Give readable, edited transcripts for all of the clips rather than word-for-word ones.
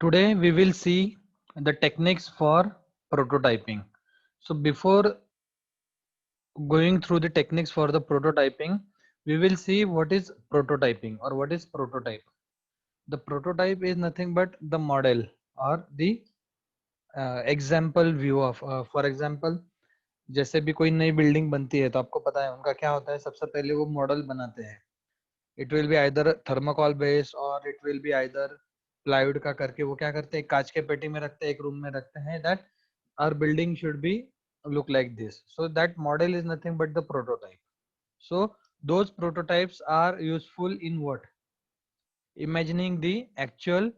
Today we will see the techniques for prototyping. So before going through the techniques for the prototyping, we will see what is prototyping or what is prototype. The prototype is nothing but the model or the example view of for example, जैसे भी कोई नई building बनती है तो आपको पता है उनका क्या होता है, सबसे पहले वो मॉडल बनाते हैं. It will be either thermocol based or it will be either plywood का करके वो क्या करते हैं, कांच के पेटी में रखते हैं, एक रूम में रखते हैं, that our building should be look like this. So that model is nothing but the prototype. So those prototypes are useful in what? Imagining the actual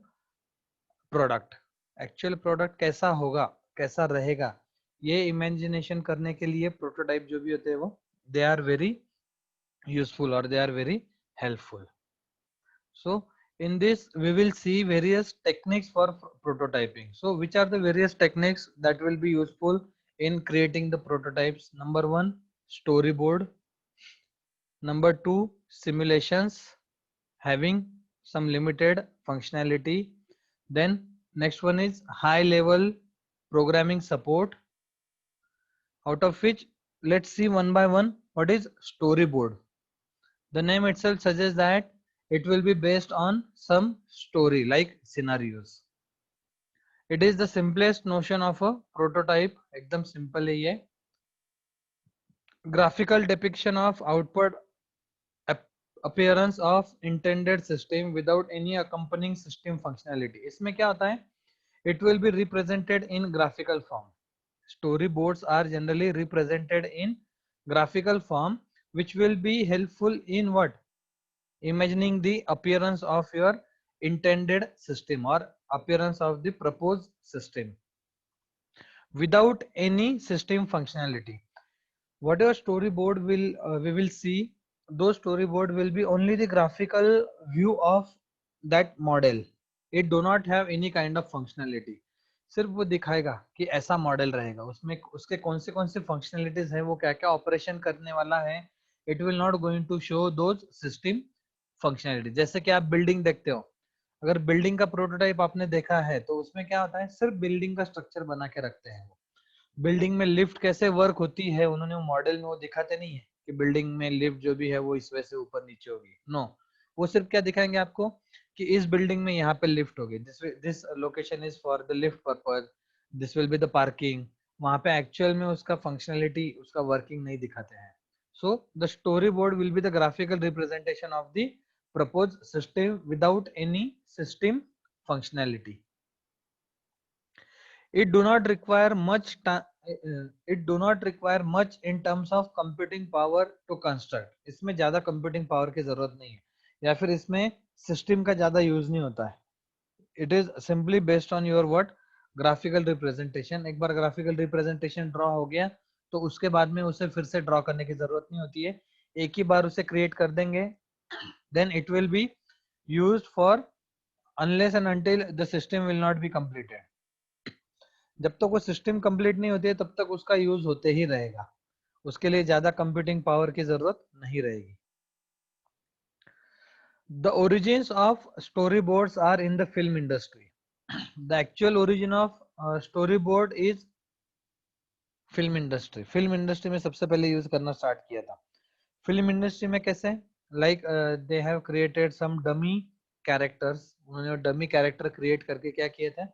product. Actual product कैसा होगा, कैसा रहेगा, ये imagination करने के लिए prototype जो भी होते हैं वो they are very useful or they are very helpful. So in this we will see various techniques for prototyping. So which are the various techniques that will be useful in creating the prototypes? Number one, storyboard. Number two, simulations having some limited functionality. Then next one is high level programming support, out of which let's see one by one what is storyboard. The name itself suggests that it will be based on some story like scenarios. It is the simplest notion of a prototype. एकदम simple है ये. Graphical depiction of output appearance of intended system without any accompanying system functionality. इसमें क्या होता है? It will be represented in graphical form. Storyboards are generally represented in graphical form, which will be helpful in what? Imagining the appearance of your intended system or appearance of the proposed system without any system functionality. Whatever storyboard will we will see, those storyboard will be only the graphical view of that model. It do not have any kind of functionality. सिर्फ वो दिखाएगा कि ऐसा model रहेगा, उसमें उसके कौन से फंक्शनलिटीज है, वो क्या क्या ऑपरेशन करने वाला है. It will not going to show those system functionality. जैसे कि आप बिल्डिंग देखते हो, अगर बिल्डिंग का प्रोटोटाइप आपने देखा है तो उसमें क्या होता है, सिर्फ बिल्डिंग का स्ट्रक्चर बना के रखते हैं. बिल्डिंग में लिफ्ट कैसे वर्क होती है उन्होंने मॉडल में वो दिखाते नहीं है कि बिल्डिंग में लिफ्ट जो भी है वो इस वजह से ऊपर नीचे होगी. नो, वो सिर्फ क्या दिखाएंगे आपको कि इस बिल्डिंग में यहाँ पे लिफ्ट होगी, this location is for the lift purpose, this will be the parking. वहां पे एक्चुअल में उसका फंक्शनलिटी, उसका वर्किंग नहीं दिखाते हैं. So the story board will be the graphical representation of the propose system without any system functionality. It do not require much it do not require much in terms of computing power to construct. इसमें ज्यादा computing power की जरूरत नहीं है, या फिर इसमें system का ज्यादा यूज नहीं होता है. It is simply based on your what, graphical representation. एक बार ग्राफिकल रिप्रेजेंटेशन ड्रॉ हो गया तो उसके बाद में उसे फिर से ड्रॉ करने की जरूरत नहीं होती है, एक ही बार उसे क्रिएट कर देंगे. Then it will be used for unless and until the system will not be completed. जब तक वो सिस्टम कंप्लीट नहीं होती है तब तक उसका यूज होते ही रहेगा, उसके लिए ज्यादा कंप्यूटिंग पावर की जरूरत नहीं रहेगी. The origins of storyboards are in the film industry. The actual origin of storyboard is film industry. Film industry में सबसे पहले यूज करना स्टार्ट किया था. फिल्म इंडस्ट्री में कैसे, like they have created some dummy characters. उन्होंने डमी कैरेक्टर क्रिएट करके क्या किए थे,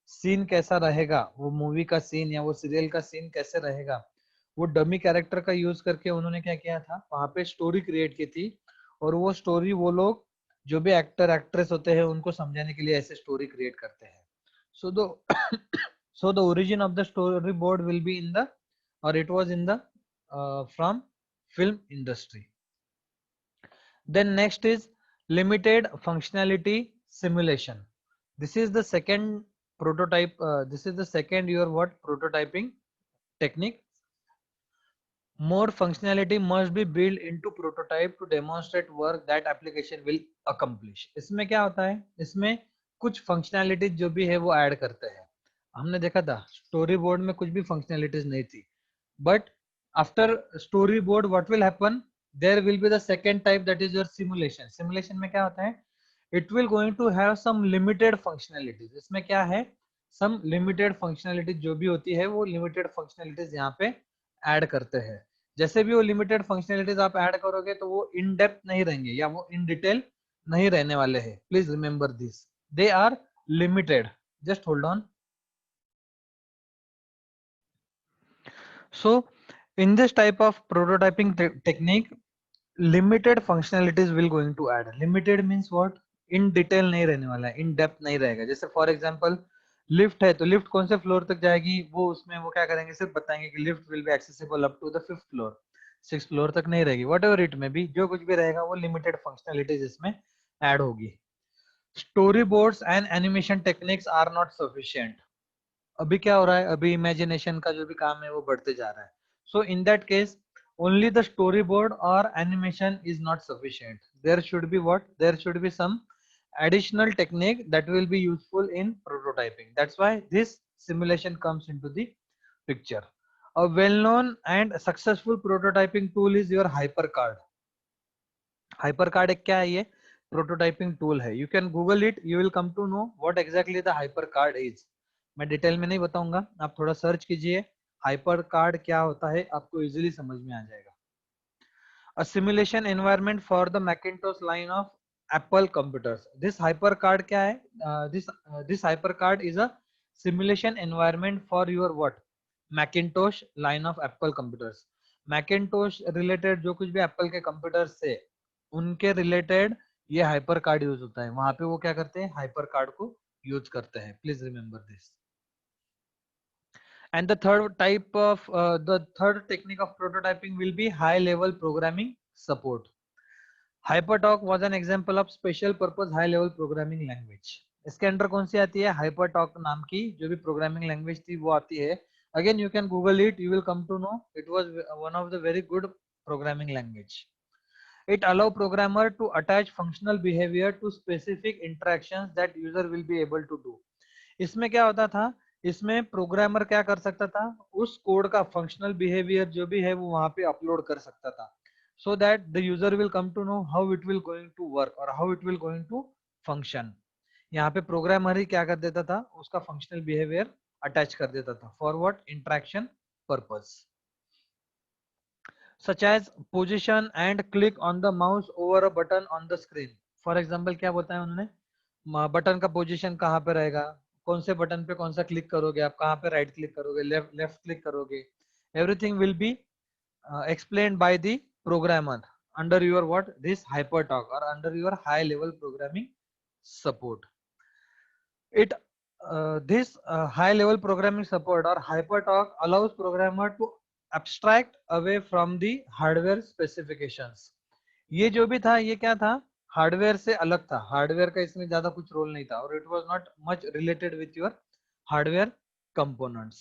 सीन कैसा रहेगा, वो मूवी का सीन या वो सीरियल का सीन कैसे रहेगा, वो डमी कैरेक्टर का यूज करके उन्होंने क्या किया था, वहां पे स्टोरी क्रिएट की थी. और वो स्टोरी वो लोग जो भी एक्टर एक्ट्रेस होते हैं उनको समझाने के लिए ऐसे स्टोरी क्रिएट करते हैं. सो दो so the origin of the storyboard will be in the, or it was in the from film industry. Then next is limited functionality simulation. This is the second prototype. This is the second your what prototyping technique. More functionality must be built into prototype to demonstrate work that application will accomplish. इसमें क्या होता है, इसमें कुछ functionality जो भी है वो ऐड करते हैं. हमने देखा था स्टोरी बोर्ड में कुछ भी फंक्शनैलिटीज नहीं थी, but after story board what will happen, there will be the second type, that is your simulation. Simulation में क्या होता है, it will going to have some limited functionalities. इसमें क्या है, some limited functionalities जो भी होती है वो limited functionalities यहाँ पे ऐड करते हैं. जैसे भी वो limited functionalities आप ऐड करोगे तो वो in depth नहीं रहेंगे या वो in detail नहीं रहने वाले हैं. Please remember this. They are limited. Just hold on. So in this type of prototyping technique, limited functionalities will going to add. Limited means what? In detail नहीं रहने वाला है, in depth नहीं रहेगा. जैसे for example लिफ्ट है तो lift कौन से फ्लोर तक जाएगी, वो उसमें वो क्या करेंगे, सिर्फ बताएंगे कि lift will be accessible up to the 5th floor, 6th floor तक नहीं रहेगी. वट एवर इट में भी जो कुछ भी रहेगा वो लिमिटेड फंक्शनलिटीज इसमें ऐड होगी. Story boards and animation techniques are not sufficient. अभी क्या हो रहा है, अभी इमेजिनेशन का जो भी काम है वो बढ़ते जा रहा है. So in that case only the storyboard or animation is not sufficient. There should be what? There should be some additional technique that will be useful in prototyping. That's why this simulation comes into the picture. A well-known and successful prototyping tool is your HyperCard. HyperCard एक क्या है, ये prototyping tool है. You can Google it. You will come to know what exactly the HyperCard is. मैं detail में नहीं बताऊंगा, आप थोड़ा सर्च कीजिए हाइपर कार्ड क्या होता है, आपको इजीली समझ में आ जाएगा. A simulation environment for the Macintosh line of Apple computers. This HyperCard क्या है? This HyperCard is a simulation environment for your what? Macintosh line of Apple computers. Macintosh related जो कुछ भी Apple के computers से उनके related ये HyperCard use होता है. वहां पे वो क्या करते हैं, HyperCard को यूज करते हैं. Please remember this. And the third technique of prototyping will be high level programming support. HyperTalk was an example of special purpose high level programming language. इसके अंदर कौन सी आती है, HyperTalk नाम की जो भी प्रोग्रामिंग लैंग्वेज थी वो आती है. Again you can Google it, you will come to know it was one of the very good programming language. It allow programmer to attach functional behavior to specific interactions that user will be able to do. इसमें क्या होता था, इसमें programmer क्या कर सकता था, उस कोड का फंक्शनल बिहेवियर जो भी है वो वहां पे अपलोड कर सकता था, so that the user will come to know how it will going to work or how it will going to function. यहाँ पे प्रोग्रामर ही क्या कर देता था, उसका फंक्शनल बिहेवियर अटैच कर देता था for what, interaction purpose. such as position and click on the mouse over a button on the screen. For example क्या बोलता है उन्होंने, बटन का पोजीशन कहाँ पे रहेगा, कौन से बटन पे कौन सा क्लिक करोगे आप, कहाँ पे राइट क्लिक करोगे, लेफ्ट क्लिक करोगे, everything will be explained by the programmer under your what, this HyperTalk or under your high level programming support. It this high level programming support or HyperTalk allows programmer to abstract away from the hardware specifications. ये जो भी था ये क्या था, hardware से अलग था, हार्डवेयर का इसमें ज्यादा कुछ रोल नहीं था और it was not much related with your hardware components.